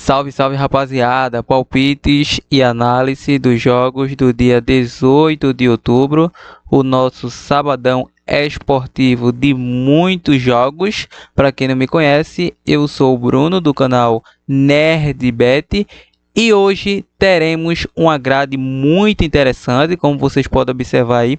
Salve, salve rapaziada, palpites e análise dos jogos do dia 18 de outubro, o nosso sabadão esportivo de muitos jogos. Para quem não me conhece, eu sou o Bruno do canal NerdBet e hoje teremos uma grade muito interessante, como vocês podem observar aí.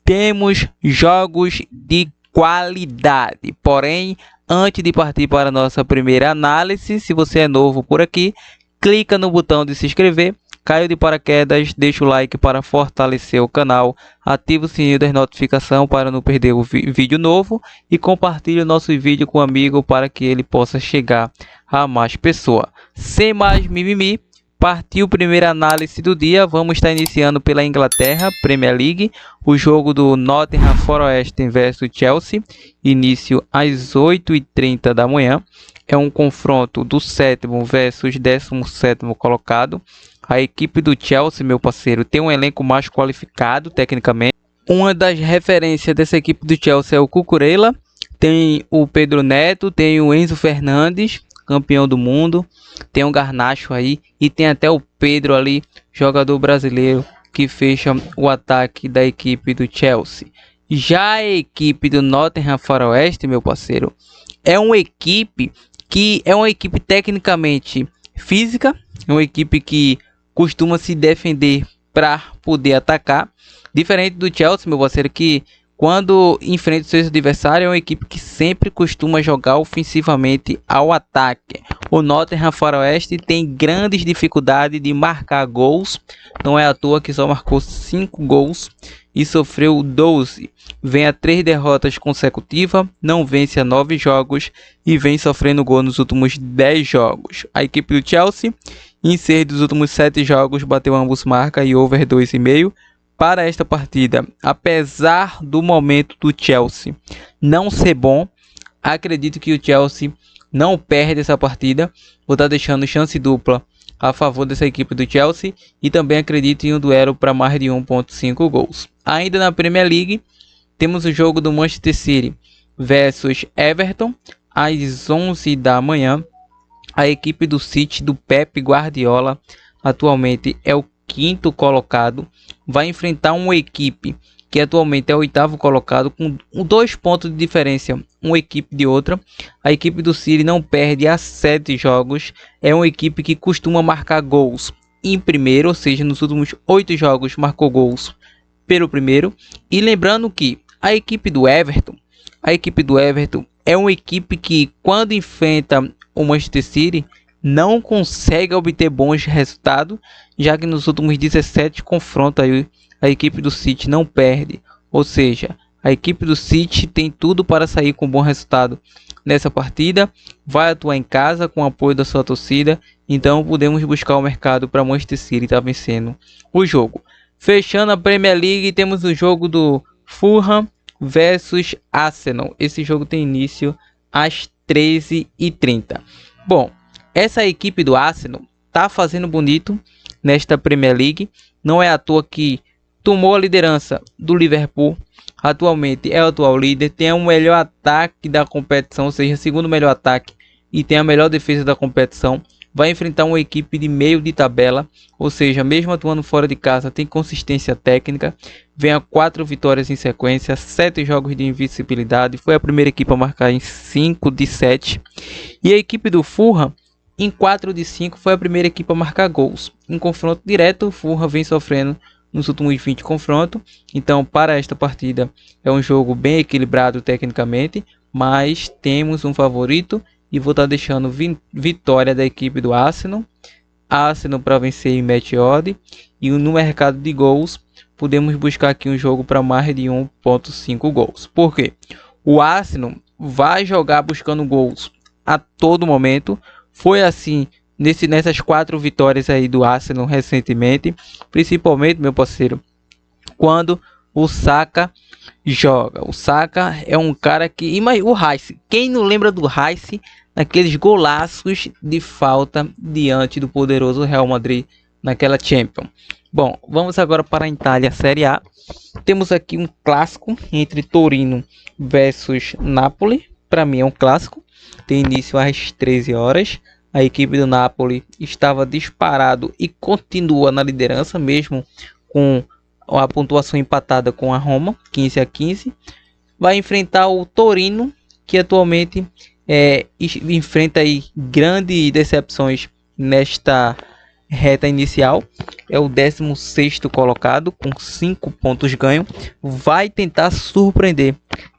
Temos jogos de qualidade, porém antes de partir para a nossa primeira análise, se você é novo por aqui, clica no botão de se inscrever, caiu de paraquedas, deixa o like para fortalecer o canal, ativa o sininho das notificações para não perder o vídeo novo e compartilhe o nosso vídeo com um amigo para que ele possa chegar a mais pessoas. Sem mais mimimi, partiu a primeira análise do dia. Vamos estar iniciando pela Inglaterra, Premier League, o jogo do Nottingham Forest versus Chelsea, início às 8h30 da manhã. É um confronto do 7º versus 17º colocado. A equipe do Chelsea, meu parceiro, tem um elenco mais qualificado tecnicamente. Uma das referências dessa equipe do Chelsea é o Cucurella, tem o Pedro Neto, tem o Enzo Fernandes, campeão do mundo, tem o Garnacho aí e tem até o Pedro ali, jogador brasileiro que fecha o ataque da equipe do Chelsea. Já a equipe do Nottingham Forest, meu parceiro, é uma equipe que é uma equipe tecnicamente física, é uma equipe que costuma se defender para poder atacar, diferente do Chelsea, meu parceiro, que quando enfrenta seus adversários, é uma equipe que sempre costuma jogar ofensivamente ao ataque. O Nottingham Forest tem grandes dificuldades de marcar gols. Não é à toa que só marcou 5 gols e sofreu 12. Vem a 3 derrotas consecutivas, não vence a 9 jogos e vem sofrendo gol nos últimos 10 jogos. A equipe do Chelsea, em 6 dos últimos 7 jogos, bateu ambos marca e over 2,5. Para esta partida, apesar do momento do Chelsea não ser bom, acredito que o Chelsea não perde essa partida. Vou estar deixando chance dupla a favor dessa equipe do Chelsea e também acredito em um duelo para mais de 1,5 gols. Ainda na Premier League, temos o jogo do Manchester City versus Everton às 11 da manhã. A equipe do City do Pep Guardiola atualmente é o 5º colocado, vai enfrentar uma equipe que atualmente é o 8º colocado com 2 pontos de diferença uma equipe de outra. A equipe do City não perde há 7 jogos, é uma equipe que costuma marcar gols em primeiro, ou seja, nos últimos 8 jogos marcou gols pelo primeiro. E lembrando que a equipe do Everton é uma equipe que quando enfrenta o Manchester City não consegue obter bons resultados, já que nos últimos 17 confrontos a equipe do City não perde. Ou seja, a equipe do City tem tudo para sair com bom resultado nessa partida. Vai atuar em casa com o apoio da sua torcida, então podemos buscar o mercado para Manchester City estar vencendo o jogo. Fechando a Premier League, temos o jogo do Fulham versus Arsenal. Esse jogo tem início às 13h30. Bom, essa equipe do Arsenal tá fazendo bonito nesta Premier League. Não é à toa que tomou a liderança do Liverpool. Atualmente é o atual líder. Tem o melhor ataque da competição, ou seja, o segundo melhor ataque. E tem a melhor defesa da competição. Vai enfrentar uma equipe de meio de tabela. Ou seja, mesmo atuando fora de casa, tem consistência técnica. Vem a 4 vitórias em sequência, 7 jogos de invencibilidade. Foi a primeira equipe a marcar em 5 de 7. E a equipe do Fulham, em 4 de 5, foi a primeira equipe a marcar gols. Em confronto direto, o Fulham vem sofrendo nos últimos 20 confrontos. Então, para esta partida, é um jogo bem equilibrado tecnicamente, mas temos um favorito e vou estar deixando vitória da equipe do Arsenal. Arsenal para vencer em match odd. E no mercado de gols, podemos buscar aqui um jogo para mais de 1,5 gols. Por quê? O Arsenal vai jogar buscando gols a todo momento. Foi assim nessas 4 vitórias aí do Arsenal recentemente, principalmente, meu parceiro, quando o Saka joga. O Saka é um cara que... E o Rice, quem não lembra do Rice naqueles golaços de falta diante do poderoso Real Madrid naquela Champions? Bom, vamos agora para a Itália Série A. Temos aqui um clássico entre Torino versus Napoli. Para mim é um clássico. Tem início às 13 horas. a equipe do Napoli estava disparado e continua na liderança, mesmo com a pontuação empatada com a Roma, 15-15. Vai enfrentar o Torino, que atualmente enfrenta aí grandes decepções nesta reta inicial. É o 16º colocado com 5 pontos ganhos. Vai tentar surpreender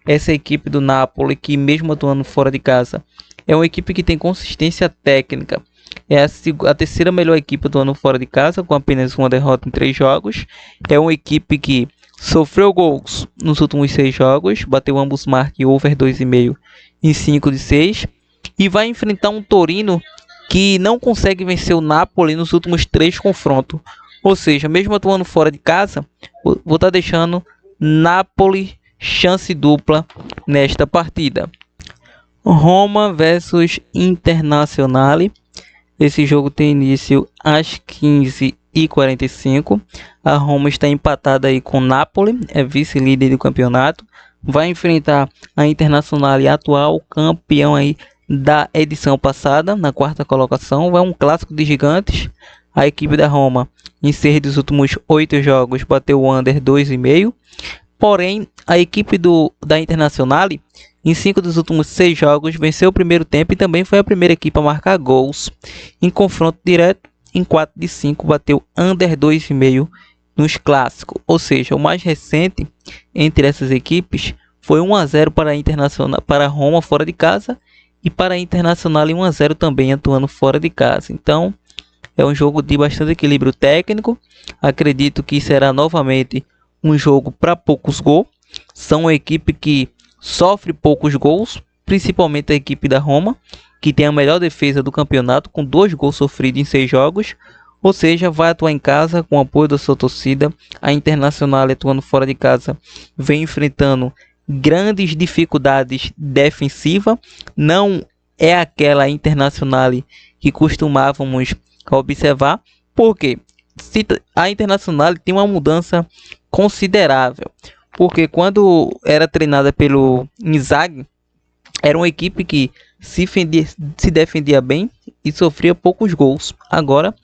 essa equipe do Napoli, que mesmo atuando fora de casa, é uma equipe que tem consistência técnica. É a terceira melhor equipe do ano fora de casa, com apenas uma derrota em 3 jogos. É uma equipe que sofreu gols nos últimos 6 jogos, bateu ambos marcas over 2,5 em 5 de 6. E vai enfrentar um Torino que não consegue vencer o Napoli nos últimos 3 confrontos. Ou seja, mesmo atuando fora de casa, vou estar deixando Napoli chance dupla nesta partida. Roma versus Internazionale. Esse jogo tem início às 15h45. A Roma está empatada aí com Napoli, é vice-líder do campeonato. Vai enfrentar a Internazionale, atual campeão aí da edição passada, na 4ª colocação. Vai um clássico de gigantes. A equipe da Roma, em 6 dos últimos 8 jogos, bateu o under 2,5. Porém, a equipe da Internazionale, em 5 dos últimos 6 jogos, venceu o primeiro tempo e também foi a primeira equipe a marcar gols. Em confronto direto, em 4 de 5, bateu under 2,5 nos clássicos. Ou seja, o mais recente entre essas equipes foi 1-0 para a Internazionale, para a Roma fora de casa, e para a Internazionale 1-0 também atuando fora de casa. Então, é um jogo de bastante equilíbrio técnico. Acredito que será novamente um jogo para poucos gols. São uma equipe que sofre poucos gols, principalmente a equipe da Roma, que tem a melhor defesa do campeonato, com 2 gols sofridos em 6 jogos. Ou seja, vai atuar em casa com o apoio da sua torcida. A Internazionale, atuando fora de casa, vem enfrentando grandes dificuldades defensivas. Não é aquela Internazionale que costumávamos observar, porque a Internazionale tem uma mudança considerável, porque quando era treinada pelo Inzaghi, era uma equipe que se defendia bem e sofria poucos gols. Agora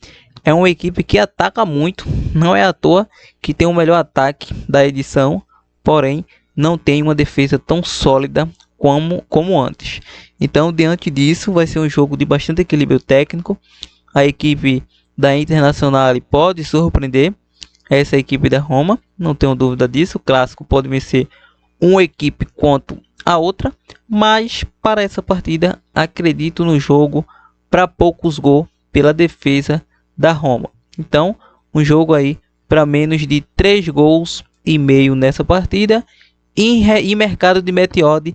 é uma equipe que ataca muito, não é à toa que tem o melhor ataque da edição, porém não tem uma defesa tão sólida como antes. Então, diante disso, vai ser um jogo de bastante equilíbrio técnico. A equipe da Internazionale pode surpreender essa equipe da Roma, não tenho dúvida disso. O clássico pode vencer uma equipe quanto a outra, mas para essa partida acredito no jogo para poucos gols pela defesa da Roma. Então, um jogo aí para menos de 3 gols e meio nessa partida. E mercado de Meteode,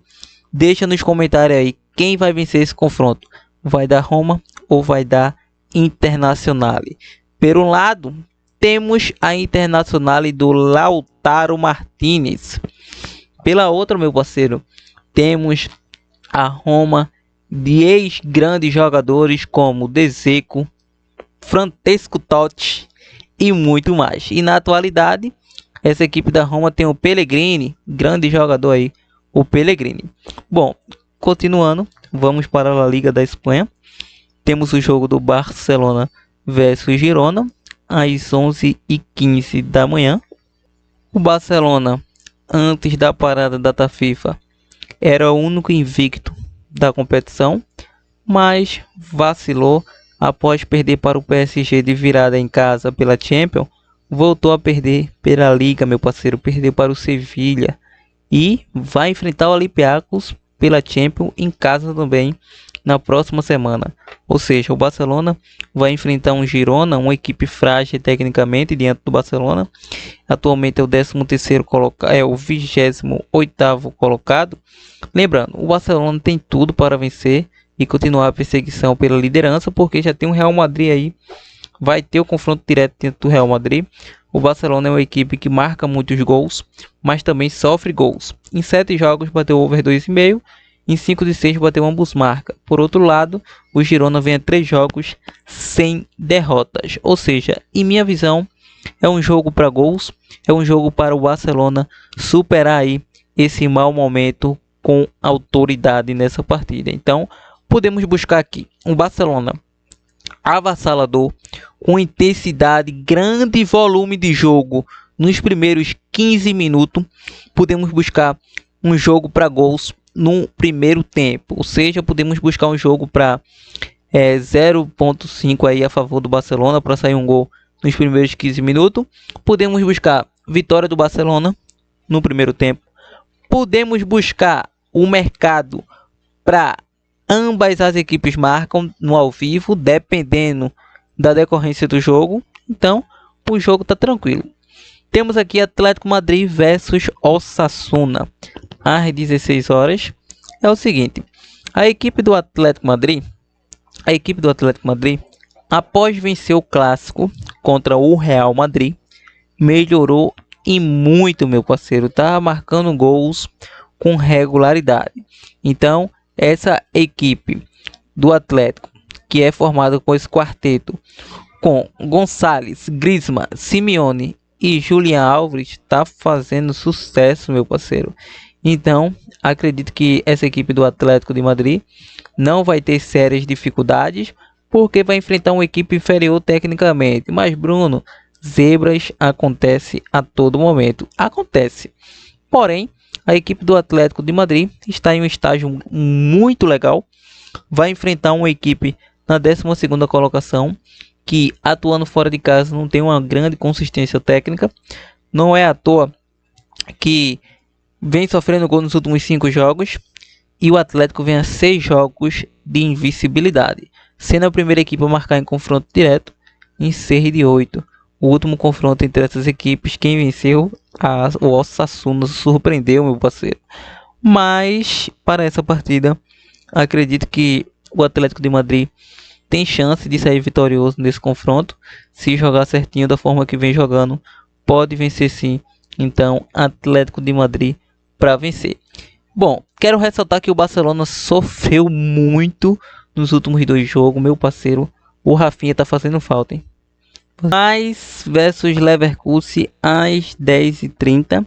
deixa nos comentários aí quem vai vencer esse confronto. Vai dar Roma ou vai dar Internazionale? Por um lado, temos a Internazionale do Lautaro Martinez. Pela outra, meu parceiro, temos a Roma de ex-grandes jogadores como De Zeko, Francesco Totti e muito mais. E na atualidade, essa equipe da Roma tem o Pellegrini, grande jogador aí, o Pellegrini. Bom, continuando, vamos para a La Liga da Espanha. Temos o jogo do Barcelona versus Girona, às 11h15 da manhã. O Barcelona, antes da parada da data FIFA, era o único invicto da competição, mas vacilou após perder para o PSG de virada em casa pela Champions. Voltou a perder pela Liga, meu parceiro, perdeu para o Sevilha e vai enfrentar o Olympiacos pela Champions em casa também na próxima semana. Ou seja, o Barcelona vai enfrentar um Girona, uma equipe frágil tecnicamente diante do Barcelona. Atualmente é o 13º colocado, é o 28º colocado. Lembrando, o Barcelona tem tudo para vencer e continuar a perseguição pela liderança, porque já tem um Real Madrid aí. Vai ter o confronto direto dentro do Real Madrid. O Barcelona é uma equipe que marca muitos gols, mas também sofre gols. Em 7 jogos bateu over 2,5. Em 5 de 6 bateu ambos marca. Por outro lado, o Girona vem a 3 jogos sem derrotas. Ou seja, em minha visão, é um jogo para gols. É um jogo para o Barcelona superar aí esse mau momento com autoridade nessa partida. Então, podemos buscar aqui um Barcelona avassalador, com intensidade, grande volume de jogo nos primeiros 15 minutos. Podemos buscar um jogo para gols no primeiro tempo, ou seja, podemos buscar um jogo para 0,5 aí a favor do Barcelona para sair um gol nos primeiros 15 minutos. Podemos buscar vitória do Barcelona no primeiro tempo. Podemos buscar o mercado para ambas as equipes marcam no ao vivo, dependendo da decorrência do jogo. Então, o jogo está tranquilo. Temos aqui Atlético Madrid versus Osasuna às 16 horas. É o seguinte, a equipe do Atlético Madrid, após vencer o clássico contra o Real Madrid, melhorou e muito, meu parceiro, tá marcando gols com regularidade. Então, essa equipe do Atlético, que é formada com esse quarteto, com Gonçalves, Griezmann, Simeone e Julián Álvares, está fazendo sucesso, meu parceiro. Então, acredito que essa equipe do Atlético de Madrid não vai ter sérias dificuldades, porque vai enfrentar uma equipe inferior tecnicamente. Mas, Bruno, zebras acontece a todo momento. Acontece. Porém, a equipe do Atlético de Madrid está em um estágio muito legal. Vai enfrentar uma equipe na 12ª colocação, que atuando fora de casa não tem uma grande consistência técnica. Não é à toa que vem sofrendo gol nos últimos 5 jogos. E o Atlético vem a 6 jogos de invencibilidade, sendo a primeira equipe a marcar em confronto direto em 6 de 8. O último confronto entre essas equipes, quem venceu, o Osasuna, surpreendeu, meu parceiro. Mas para essa partida, acredito que o Atlético de Madrid tem chance de sair vitorioso nesse confronto. Se jogar certinho da forma que vem jogando, pode vencer sim. Então, Atlético de Madrid para vencer. Bom, quero ressaltar que o Barcelona sofreu muito nos últimos 2 jogos, meu parceiro. O Rafinha tá fazendo falta, hein? Mainz versus Leverkusen às 10h30.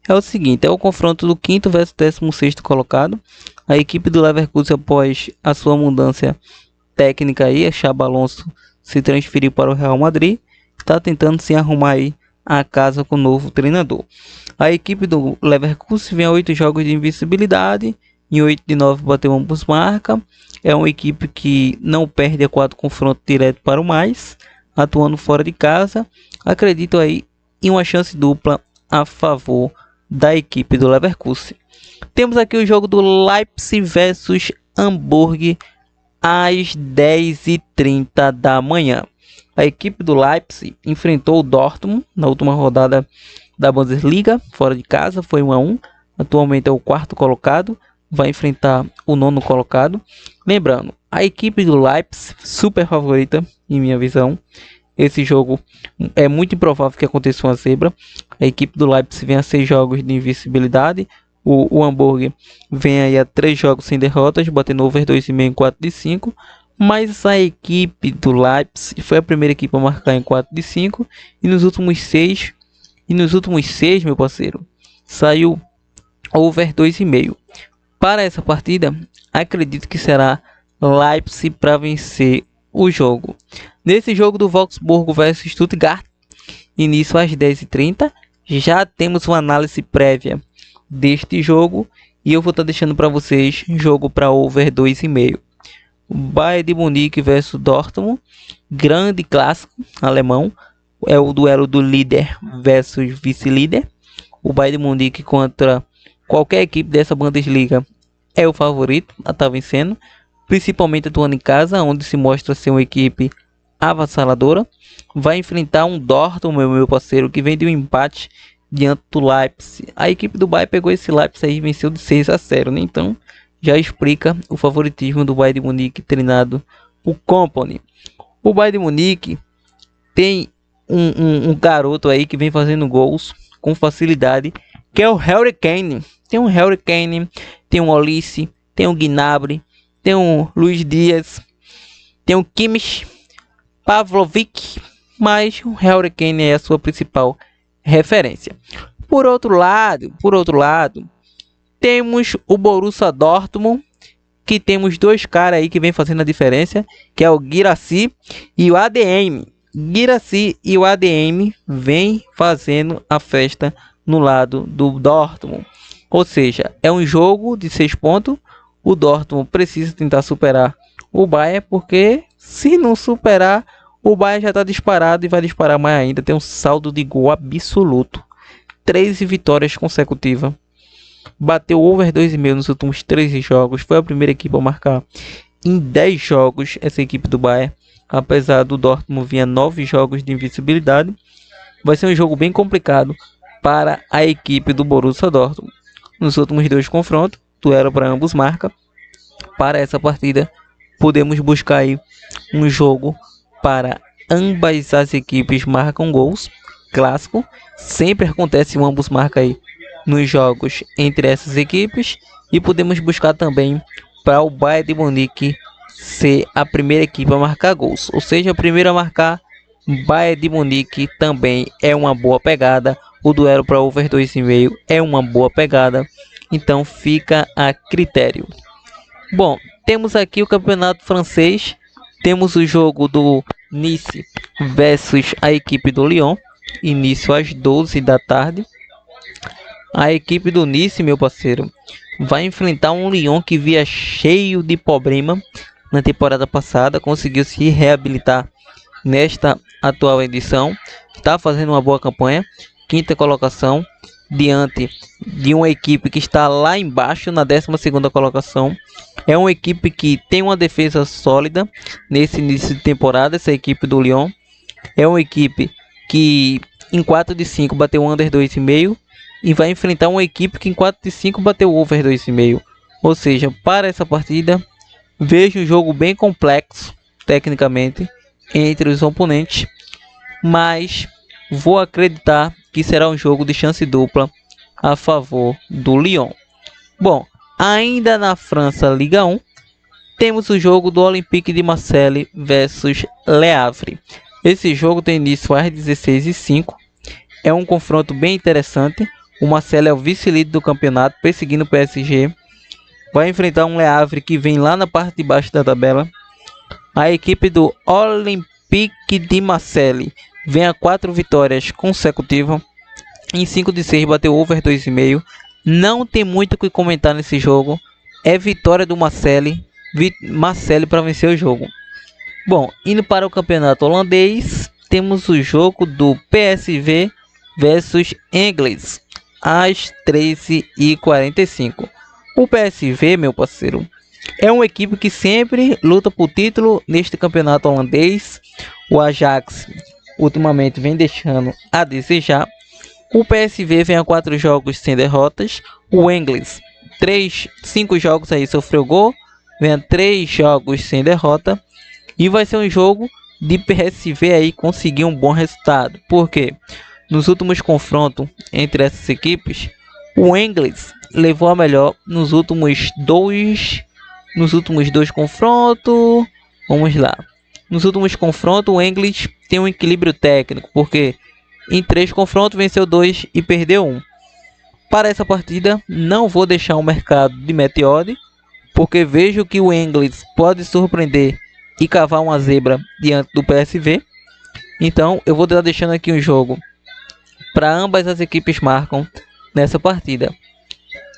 É o seguinte, é o confronto do 5º versus 16º colocado. A equipe do Leverkusen, após a sua mudança técnica aí, a Xabi Alonso se transferiu para o Real Madrid, está tentando se arrumar aí a casa com o novo treinador. A equipe do Leverkusen vem a 8 jogos de invencibilidade, em 8 de 9 bateu ambos marca. É uma equipe que não perde a 4 confrontos direto para o mais, atuando fora de casa. Acredito aí em uma chance dupla a favor da equipe do Leverkusen. Temos aqui o jogo do Leipzig versus Hamburgo às 10h30 da manhã. A equipe do Leipzig enfrentou o Dortmund na última rodada da Bundesliga, fora de casa, foi 1-1. Atualmente é o 4º colocado, vai enfrentar o 9º colocado. Lembrando, a equipe do Leipzig, super favorita, em minha visão. Esse jogo é muito improvável que aconteça uma zebra. A equipe do Leipzig vem a 6 jogos de invencibilidade. O Hamburgo vem aí a 3 jogos sem derrotas, batendo over 2,5 em 4 de 5. Mas a equipe do Leipzig foi a primeira equipe a marcar em 4 de 5. E nos últimos 6, meu parceiro, saiu over 2,5. Para essa partida, acredito que será Leipzig para vencer o jogo. Nesse jogo do Wolfsburgo versus Stuttgart, início às 10h30, já temos uma análise prévia deste jogo. E eu vou estar deixando para vocês jogo para over 2,5. Bayern de Munique versus Dortmund, grande clássico alemão, é o duelo do líder versus vice-líder. O Bayern de Munique contra qualquer equipe dessa Bundesliga é o favorito a estar vencendo, principalmente atuando em casa, onde se mostra ser uma equipe avassaladora. Vai enfrentar um Dortmund, meu parceiro, que vem de um empate diante do Leipzig. A equipe do Bayern pegou esse Leipzig aí e venceu de 6-0, né? Então já explica o favoritismo do Bayern de Munique treinado por Kompany. O Bayern de Munique tem um garoto aí que vem fazendo gols com facilidade, que é o Harry Kane. Tem um Harry Kane, tem um Olise, tem um Gnabry, tem um Luis Dias, tem um Kimmich, Pavlovic, mas o Harry Kane é a sua principal referência. Por outro lado, temos o Borussia Dortmund, que temos dois caras aí que vem fazendo a diferença, que é o Guirassy e o ADM. Guirassy e o ADM vem fazendo a festa no lado do Dortmund. Ou seja, é um jogo de 6 pontos. O Dortmund precisa tentar superar o Bayern, porque se não superar, o Bayern já está disparado e vai disparar mais ainda. Tem um saldo de gol absoluto. 13 vitórias consecutivas. Bateu over 2,5 nos últimos 13 jogos. Foi a primeira equipe a marcar em 10 jogos essa equipe do Bayern. Apesar do Dortmund vinha 9 jogos de invencibilidade. Vai ser um jogo bem complicado para a equipe do Borussia Dortmund. Nos últimos 2 confrontos, duelo para ambos marca. Para essa partida, podemos buscar aí um jogo para ambas as equipes marcam gols. Clássico, sempre acontece um ambos marcam aí nos jogos entre essas equipes. E podemos buscar também para o Bayern de Munique ser a primeira equipe a marcar gols. Ou seja, a primeira a marcar, Bayern de Munique também é uma boa pegada. O duelo para over 2,5 é uma boa pegada. Então fica a critério. Bom, temos aqui o campeonato francês. Temos o jogo do Nice versus a equipe do Lyon. Início às 12 da tarde. A equipe do Nice, meu parceiro, vai enfrentar um Lyon que via cheio de problema na temporada passada. Conseguiu se reabilitar nesta atual edição. Está fazendo uma boa campanha. 5ª colocação. Diante de uma equipe que está lá embaixo na 12ª colocação. É uma equipe que tem uma defesa sólida nesse início de temporada. Essa equipe do Lyon é uma equipe que em 4 de 5 bateu under 2,5 e vai enfrentar uma equipe que em 4 de 5 bateu over 2,5. Ou seja, para essa partida vejo um jogo bem complexo tecnicamente entre os oponentes, mas vou acreditar que será um jogo de chance dupla a favor do Lyon. Bom, ainda na França Liga 1, temos o jogo do Olympique de Marseille versus Le Havre. Esse jogo tem início às 16h05. É um confronto bem interessante. O Marseille é o vice-líder do campeonato, perseguindo o PSG. Vai enfrentar um Le Havre que vem lá na parte de baixo da tabela. A equipe do Olympique de Marseille vem a 4 vitórias consecutivas. Em 5 de 6 bateu over 2,5. Não tem muito o que comentar nesse jogo. É vitória do Marseille para vencer o jogo. Bom, indo para o campeonato holandês, temos o jogo do PSV versus Eagles às 13h45. O PSV, meu parceiro, é uma equipe que sempre luta por título neste campeonato holandês. O Ajax ultimamente vem deixando a desejar. O PSV vem a 4 jogos sem derrotas. O Eagles 5 jogos aí sofreu gol, vem a 3 jogos sem derrota. E vai ser um jogo de PSV aí conseguir um bom resultado. Porque nos últimos confrontos entre essas equipes, o Eagles levou a melhor nos últimos dois confrontos. Vamos lá. Nos últimos confrontos, o Eagles tem um equilíbrio técnico, porque em 3 confrontos venceu 2 e perdeu 1. Para essa partida, não vou deixar um mercado de meteore, porque vejo que o Eagles pode surpreender e cavar uma zebra diante do PSV. Então, eu vou estar deixando aqui um jogo para ambas as equipes marcam nessa partida.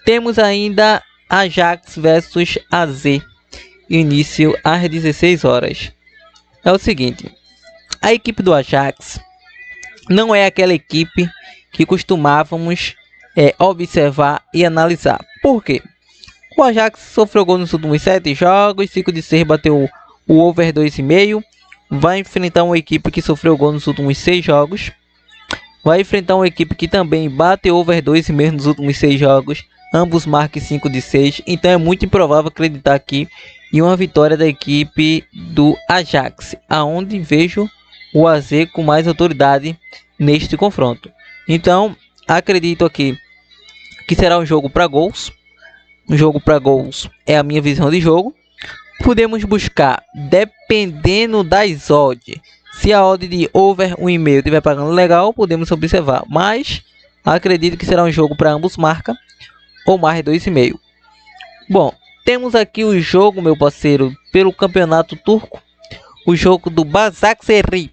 Temos ainda Ajax versus AZ, início às 16 horas. É o seguinte, a equipe do Ajax não é aquela equipe que costumávamos observar e analisar. Por quê? O Ajax sofreu gol nos últimos 7 jogos, 5 de 6 bateu o over 2,5. Vai enfrentar uma equipe que sofreu gol nos últimos 6 jogos. Vai enfrentar uma equipe que também bate over 2,5 nos últimos 6 jogos. Ambos marcam 5 de 6. Então é muito improvável acreditar aqui em uma vitória da equipe do Ajax, aonde vejo o AZ com mais autoridade neste confronto. Então acredito aqui que será um jogo para gols. Um jogo para gols é a minha visão de jogo. Podemos buscar, dependendo das odds. Se a odd de over 1,5 estiver pagando legal, podemos observar. Mas acredito que será um jogo para ambos marca ou mais 2,5. Bom, temos aqui o jogo, meu parceiro, pelo campeonato turco. O jogo do Başakşehir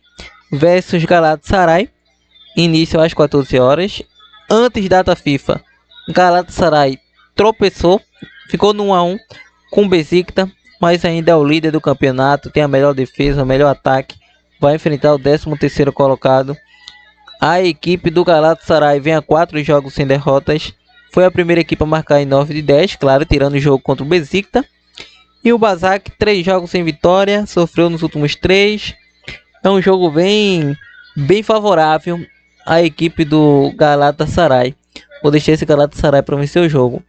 versus Galatasaray. Início às 14 horas. Antes data FIFA, Galatasaray tropeçou, ficou no 1 a 1 com o Beşiktaş, mas ainda é o líder do campeonato, tem a melhor defesa, o melhor ataque. Vai enfrentar o 13º colocado. A equipe do Galatasaray vem a 4 jogos sem derrotas. Foi a primeira equipe a marcar em 9 de 10, claro, tirando o jogo contra o Beşiktaş. E o Başak, 3 jogos sem vitória, sofreu nos últimos 3. É um jogo bem favorável à equipe do Galatasaray. Vou deixar esse Galatasaray para vencer o jogo.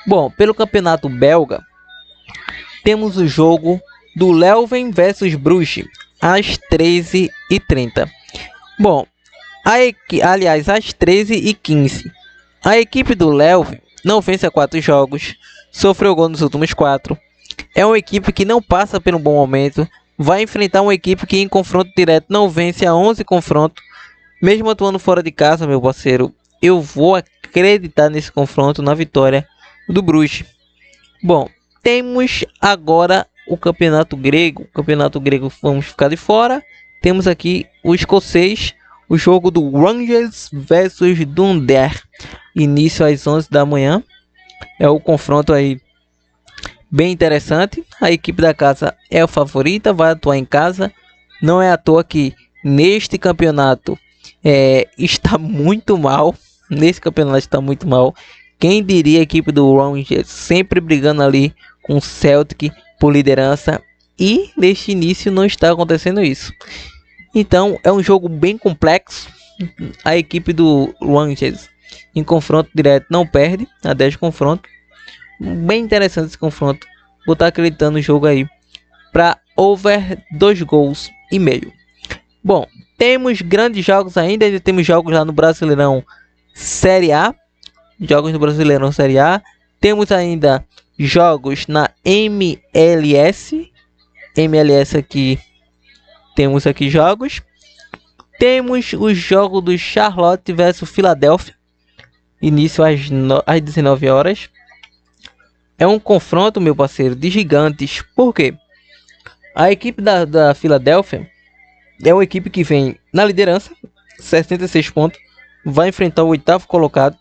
Bom, pelo campeonato belga, temos o jogo do Leuven versus Bruges, às 13h30. Bom, aliás, às 13h15. A equipe do Leuven não vence há 4 jogos, sofreu gol nos últimos 4. É uma equipe que não passa por um bom momento. Vai enfrentar uma equipe que em confronto direto não vence há 11 confrontos. Mesmo atuando fora de casa, meu parceiro, eu vou acreditar nesse confronto, na vitória do Bruges. Bom, temos agora o campeonato grego. O campeonato grego vamos ficar de fora. Temos aqui o escocês, o jogo do Rangers versus Dundee. Início às 11 da manhã. É o confronto aí bem interessante. A equipe da casa é a favorita, vai atuar em casa. Não é à toa que neste campeonato está muito mal. Nesse campeonato está muito mal. Quem diria a equipe do Rangers sempre brigando ali com o Celtic por liderança. E neste início não está acontecendo isso. Então é um jogo bem complexo. A equipe do Rangers em confronto direto não perde a 10 confrontos. Bem interessante esse confronto. Vou estar acreditando no jogo aí para over 2 gols e meio. Bom, temos grandes jogos ainda temos jogos lá no Brasileirão Série A. Jogos no Brasileirão Série A. Temos ainda jogos na MLS. MLS aqui. Temos aqui jogos. Temos o jogo do Charlotte versus Philadelphia. Início às 19 horas. É um confronto, meu parceiro, de gigantes. Por quê? A equipe da Philadelphia é uma equipe que vem na liderança, 66 pontos. Vai enfrentar o 8º colocado.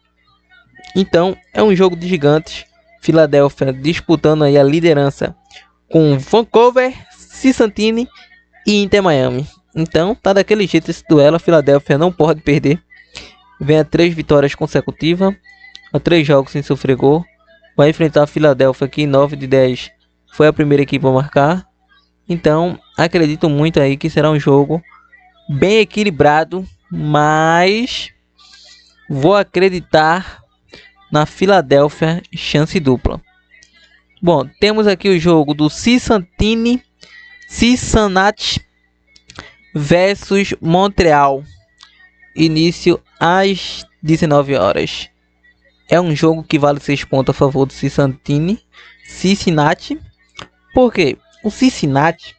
Então, é um jogo de gigantes. Philadelphia disputando aí a liderança com Vancouver, Cincinnati e Inter Miami. Então, tá daquele jeito esse duelo. A Philadelphia não pode perder. Vem a 3 vitórias consecutivas, a 3 jogos sem sofrer gol. Vai enfrentar a Philadelphia aqui em 9 de 10. Foi a primeira equipe a marcar. Então, acredito muito aí que será um jogo bem equilibrado. Mas vou acreditar na Philadelphia, chance dupla. Bom, temos aqui o jogo do Cincinnati versus Montreal. Início às 19 horas. É um jogo que vale 6 pontos a favor do Cincinnati. Por quê? O Cincinnati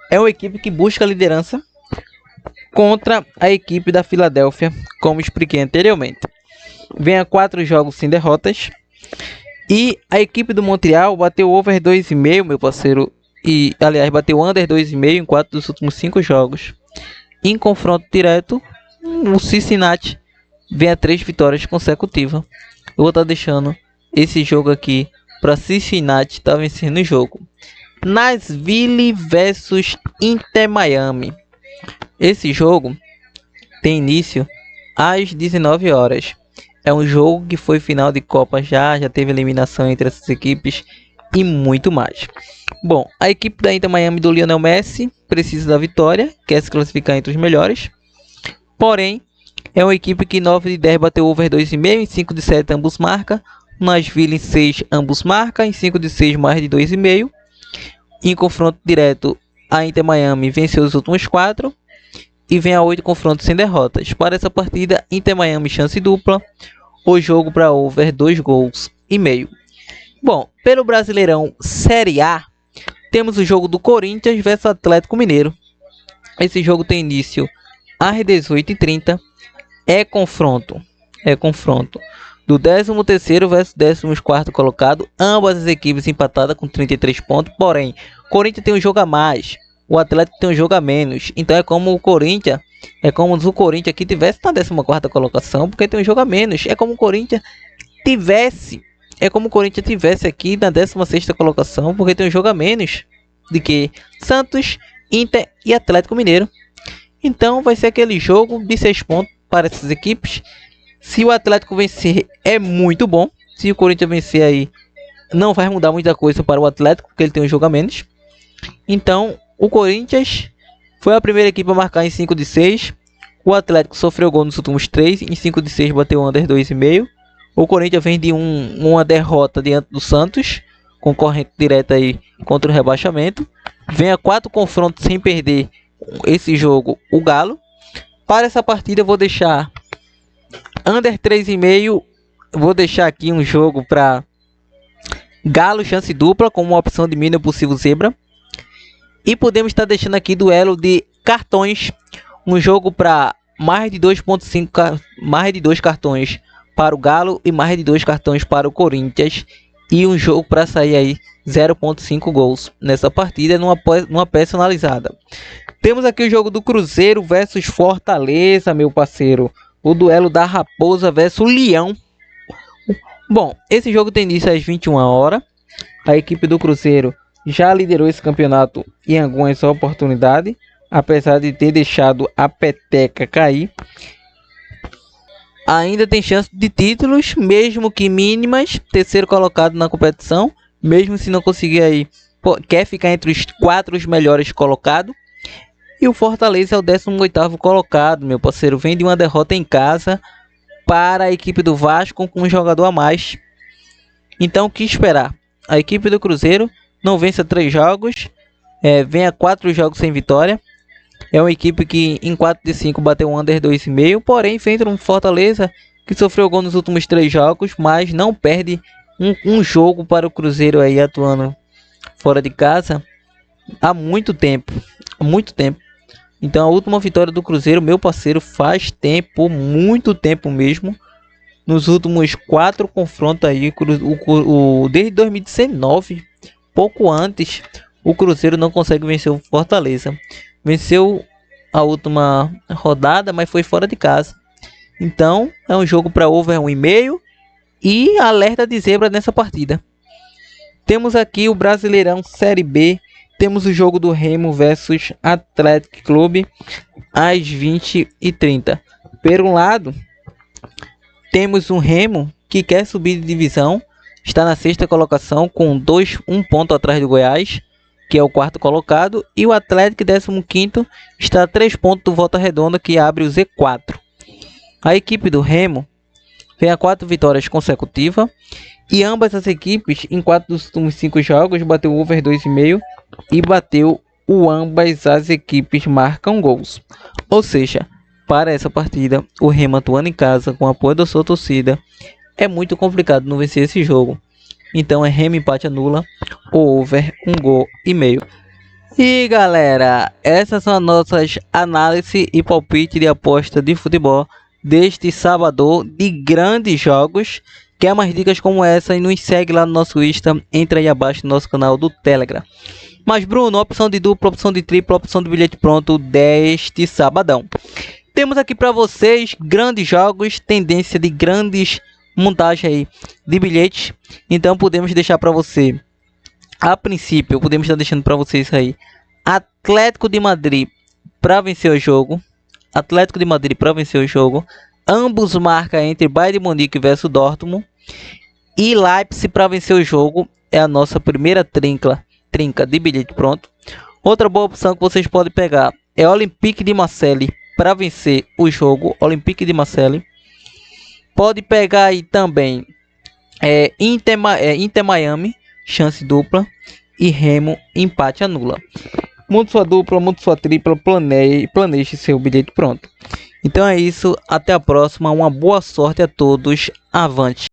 é uma equipe que busca a liderança contra a equipe da Filadélfia, como expliquei anteriormente. Vem a 4 jogos sem derrotas. E a equipe do Montreal bateu over 2,5, meu parceiro. E, aliás, bateu under 2,5 em 4 dos últimos 5 jogos. Em confronto direto, o Cincinnati vem a 3 vitórias consecutivas. Eu vou estar deixando esse jogo aqui para Cincinnati estar vencendo o jogo. Nashville versus Inter Miami. Esse jogo tem início às 19 horas. É um jogo que foi final de Copa já teve eliminação entre essas equipes e muito mais. Bom, a equipe da Inter Miami do Lionel Messi precisa da vitória, quer se classificar entre os melhores. Porém, é uma equipe que 9 de 10 bateu over 2,5, em 5 de 7 ambos marcam. Nashville em 6 ambos marcam, em 5 de 6 mais de 2,5. Em confronto direto, a Inter Miami venceu os últimos 4 e vem a 8 confrontos sem derrotas. Para essa partida, Inter Miami chance dupla, o jogo para over 2 gols e meio. Bom, pelo Brasileirão Série A, temos o jogo do Corinthians versus Atlético Mineiro. Esse jogo tem início às 18h30. É confronto do 13º versus 14º colocado, ambas as equipes empatadas com 33 pontos, porém, o Corinthians tem um jogo a mais, o Atlético tem um jogo a menos, então é como o Corinthians aqui tivesse na 14ª colocação, porque tem um jogo a menos, é como o Corinthians tivesse aqui na 16ª colocação, porque tem um jogo a menos de que Santos, Inter e Atlético Mineiro. Então vai ser aquele jogo de 6 pontos para essas equipes. Se o Atlético vencer é muito bom. Se o Corinthians vencer aí não vai mudar muita coisa para o Atlético, porque ele tem um jogo a menos. Então o Corinthians foi a primeira equipe a marcar em 5 de 6. O Atlético sofreu gol nos últimos 3. Em 5 de 6 bateu under 2,5. O Corinthians vem de uma derrota diante do Santos, concorrente direta aí contra o rebaixamento. Vem a 4 confrontos sem perder esse jogo, o Galo. Para essa partida eu vou deixar under 3,5. Vou deixar aqui um jogo para Galo chance dupla com uma opção de mínimo possível zebra. E podemos estar deixando aqui duelo de cartões, um jogo para mais de 2,5, mais de 2 cartões para o Galo e mais de 2 cartões para o Corinthians, e um jogo para sair aí 0,5 gols nessa partida numa personalizada. Temos aqui o jogo do Cruzeiro versus Fortaleza, meu parceiro, o duelo da Raposa versus Leão. Bom, esse jogo tem início às 21 horas. A equipe do Cruzeiro já liderou esse campeonato em algumas oportunidades, apesar de ter deixado a peteca cair. Ainda tem chance de títulos, mesmo que mínimas. Terceiro colocado na competição, mesmo se não conseguir aí, quer ficar entre os 4 melhores colocados. E o Fortaleza é o 18º colocado, meu parceiro. Vem de uma derrota em casa para a equipe do Vasco com um jogador a mais. Então o que esperar? A equipe do Cruzeiro não vence 3 jogos, vem a 4 jogos sem vitória. É uma equipe que em 4 de 5 bateu um under 2,5, porém enfrenta um Fortaleza que sofreu gol nos últimos 3 jogos, mas não perde um jogo para o Cruzeiro aí atuando fora de casa há muito tempo. Então a última vitória do Cruzeiro, meu parceiro, faz tempo, muito tempo mesmo. Nos últimos 4 confrontos aí, desde 2019, pouco antes, o Cruzeiro não consegue vencer o Fortaleza. Venceu a última rodada, mas foi fora de casa. Então é um jogo para over 1,5 e alerta de zebra nessa partida. Temos aqui o Brasileirão Série B. Temos o jogo do Remo versus Atlético Clube às 20h30. Por um lado, temos um Remo que quer subir de divisão. Está na 6ª colocação com 1 ponto atrás do Goiás, que é o 4º colocado. E o Atlético, 15º, está a 3 pontos do Volta Redonda, que abre o Z4. A equipe do Remo vem a 4 vitórias consecutivas. E ambas as equipes, em 4 dos últimos 5 jogos, bateu over 2,5 e bateu ambas as equipes marcam gols. Ou seja, para essa partida, o Remo atuando em casa com o apoio da sua torcida, é muito complicado não vencer esse jogo. Então é Remo empate anula ou over 1,5 gol. E galera, essas são as nossas análises e palpite de aposta de futebol deste sábado de grandes jogos. Quer mais dicas como essa e nos segue lá no nosso Insta, entra aí abaixo no nosso canal do Telegram. Mas Bruno, opção de dupla, opção de tripla, opção de bilhete pronto deste sabadão. Temos aqui para vocês grandes jogos, tendência de grandes montagens aí de bilhetes. Então podemos deixar para você, a princípio, podemos estar deixando para vocês aí Atlético de Madrid para vencer o jogo. Atlético de Madrid para vencer o jogo. Ambos marcam entre Bayern de Munique versus Dortmund. E Leipzig para vencer o jogo. É a nossa primeira trinca de bilhete pronto. Outra boa opção que vocês podem pegar é Olympique de Marseille para vencer o jogo. Olympique de Marseille. Pode pegar aí também Inter Miami, chance dupla. E Remo, empate anula. Monte sua dupla, monte sua tripla, planeje seu bilhete pronto. Então é isso, até a próxima, uma boa sorte a todos, avante!